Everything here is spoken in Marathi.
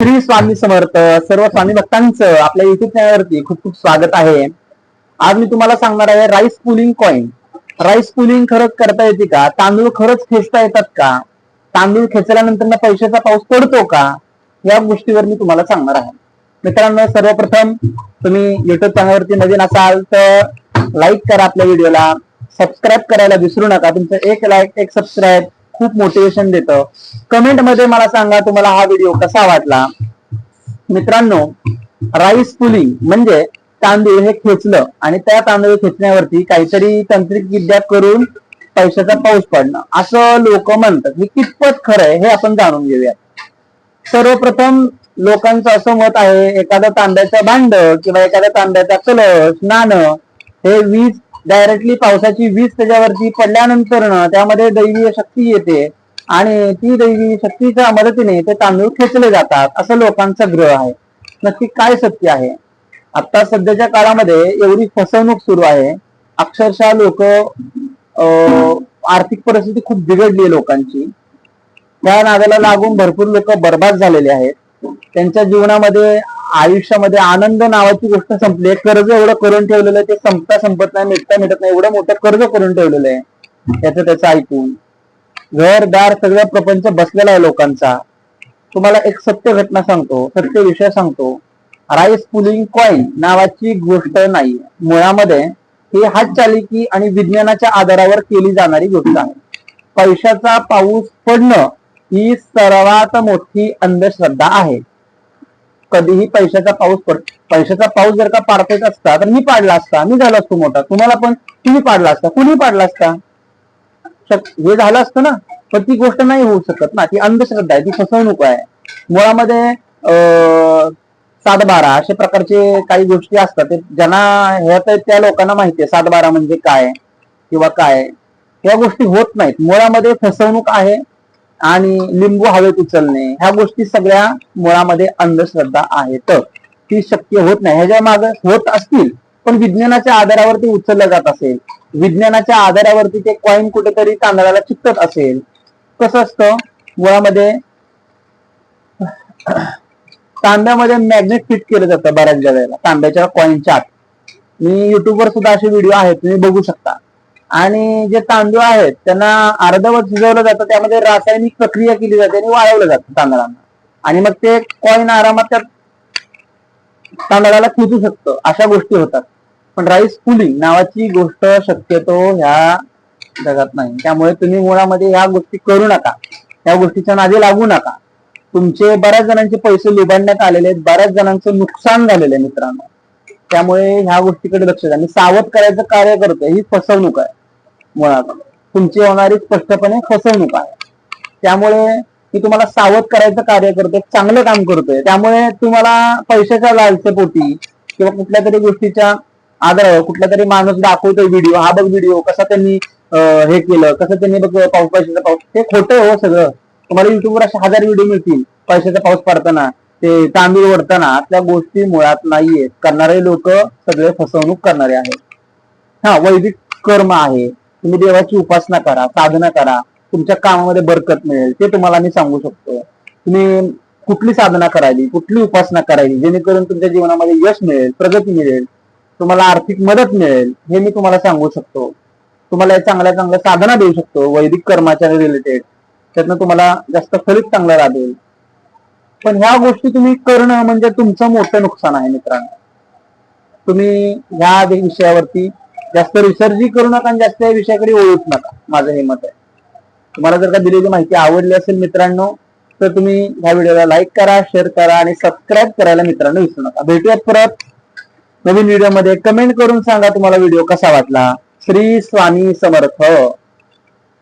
श्री स्वामी समर्थ. सर्व स्वामी भक्तांचं आपल्या युट्यूब चॅनलवरती खूप खूप स्वागत आहे. आज मी तुम्हाला सांगणार आहे rice pulling coin. Rice pulling खरंच करता येते का? तांदूळ खरंच खेचता येतात का? तांदूळ खेचल्यानंतर पैशाचा पाऊस पडतो का? या गोष्टीवर मी तुम्हाला सांगणार आहे. मित्रांनो, सर्वप्रथम तुम्ही युट्यूब चॅनलवरती नवीन असाल तर लाईक करा, आपल्या व्हिडिओला सबस्क्राईब करायला विसरू नका. तुमचं एक लाईक एक सबस्क्राईब खूप मोटिवेशन देतं. कमेंट मध्ये मला सांगा तुम्हाला हा व्हिडिओ कसा वाटला. मित्रांनो, राईस पुलिंग म्हणजे तांदूळ हे खेचलं आणि त्या तांदूळ खेचण्यावरती काहीतरी तांत्रिक विद्या करून पैशाचा पाऊस पडणं असं लोक म्हणतात. हे कितपत खरं आहे हे आपण जाणून घेऊया. सर्वप्रथम लोकांचं असं मत आहे, एखादं तांब्याचं भांड किंवा एखाद्या तांब्याचा कलश, नाणं हे वीज डायरेक्टली पावसाची वीज त्याच्यावरती पडल्यानंतर त्यामध्ये दैवीय शक्ती येते आणि ती दैवी शक्तीच्या मदतीने ते तांदूळ खेचले जातात असं लोकांचा ग्रह आहे. नक्की काय सत्य आहे? आता सध्याच्या काळामध्ये एवढी फसवणूक सुरू आहे, अक्षरशः लोक आर्थिक परिस्थिती खूप बिघडली आहे लोकांची. त्या नादाला लागून भरपूर लोक बर्बाद झालेले आहेत. त्यांच्या जीवनामध्ये आयुष्यामध्ये आनंद नावाची गोष्ट संपली. कर्ज एवढं करून ठेवलेलं आहे, ते संपत नाही, मिटत नाही, एवढं मोठं कर्ज करून ठेवलेलं आहे. त्याचं ऐकून घरदार सगळं प्रपंच बसलेला आहे लोकांचा. तुम्हाला एक सत्य घटना सांगतो, सत्य विषय सांगतो. राईस पुलिंग कॉइन नावाची गोष्ट नाही. मुळामध्ये ही हातचालिकी आणि विज्ञानाच्या आधारावर केली जाणारी गोष्ट आहे. पैशाचा पाऊस पडणं ही सर्वात मोठी अंधश्रद्धा आहे. कधीही पैशाचा पाऊस जर का पाडता येत असता तर मी पाडला असता, मी झालो असतो मोठा. तुम्हाला पण तुम्ही पाडला असता, कुणी पाडला असता, हे झालं असतं ना. पण ती गोष्ट नाही होऊ शकत ना. ती अंधश्रद्धा आहे, ती फसवणूक आहे. मुळामध्ये 7-12 अशा प्रकारचे काही गोष्टी असतात. ज्यांना ह्या त्या लोकांना माहिती आहे 7-12 म्हणजे काय किंवा काय. ह्या गोष्टी होत नाहीत. मुळामध्ये फसवणूक आहे आणि लिंबू हवेत उचलणे ह्या गोष्टी सगळ्या मुळामध्ये अंधश्रद्धा आहेत. ती शक्य होत नाही. ह्याच्या मागे होत असतील पण विज्ञानाच्या आधारावरती उचललं जात असेल, विज्ञानाच्या आधारावरती ते कॉइन कुठेतरी तांदळाला चिकटत असेल. कसं असतं, मुळामध्ये तांब्यामध्ये मॅग्नेट फिट केलं जातं बऱ्याच वेळेला तांब्याच्या कॉइनच्या आत. मी युट्यूबवर सुद्धा असे व्हिडिओ आहेत, तुम्ही बघू शकता. आणि जे तांदूळ आहेत त्यांना अर्धवट शिजवलं जातं, त्यामध्ये रासायनिक प्रक्रिया केली जाते आणि वाळवलं जातं तांदळांना, आणि मग ते कॉइन आरामात त्या तांदळाला खेचू शकतं. अशा गोष्टी होतात. पण राईस पुलिंग नावाची गोष्ट शक्यतो ह्या जगात नाही. त्यामुळे तुम्ही मुळामध्ये ह्या गोष्टी करू नका, ह्या गोष्टीच्या नादी लागू नका. तुमचे बऱ्याच जणांचे पैसे लुबाडण्यात आलेले आहेत, बऱ्याच जणांचं नुकसान झालेलं आहे मित्रांनो. त्यामुळे ह्या गोष्टीकडे लक्ष द्या. आणि सावध करायचं कार्य करतोय, ही फसवणूक आहे. मुळात तुमची होणारी स्पष्टपणे फसवणूक आहे. त्यामुळे मी तुम्हाला सावध करायचं कार्य करतोय, चांगलं काम करतोय. त्यामुळे तुम्हाला पैशाच्या लालसेपोटी किंवा कुठल्या तरी गोष्टीच्या आधारावर कुठला तरी माणूस दाखवतोय व्हिडिओ, हा बघ व्हिडिओ कसा त्यांनी हे केलं, कसं त्यांनी बघ पैशाचा पाऊस, हे खोटं हो सगळं. तुम्हाला युट्यूबवर असे 1000 व्हिडिओ मिळतील पैशाचा पाऊस पडताना, ते तांदूळ ओढताना. त्या गोष्टी मुळात नाहीयेत. करणारे लोक सगळे फसवणूक करणारे आहेत. हा, वैदिक कर्म आहे. तुम्ही देवाची उपासना करा, साधना करा, तुमच्या कामामध्ये बरकत मिळेल, ते तुम्हाला मी सांगू शकतो. तुम्ही कुठली साधना करायची, कुठली उपासना करायची जेणेकरून तुमच्या जीवनामध्ये यश मिळेल, प्रगती मिळेल, तुम्हाला आर्थिक मदत मिळेल, हे मी तुम्हाला सांगू शकतो. तुम्हाला चांगल्या चांगल्या साधना देऊ शकतो वैदिक कर्माच्या रिलेटेड. त्यातनं तुम्हाला जास्त फलित चांगलं राहील. पण ह्या गोष्टी तुम्ही करणं म्हणजे तुमचं मोठं नुकसान आहे मित्रांनो. तुम्ही ह्या विषयावरती जास्त रिसर्च करू नका आणि जास्त या विषयाकडे ओळख नका, माझं हे मत आहे. तुम्हाला जर का दिलेली माहिती आवडली असेल मित्रांनो तर तुम्ही ह्या व्हिडिओला लाईक करा, शेअर करा आणि सबस्क्राईब करायला मित्रांनो विसरू नका. भेटूयात परत नवीन व्हिडिओ मध्ये. कमेंट करून सांगा तुम्हाला व्हिडिओ कसा वाटला. श्री स्वामी समर्थ.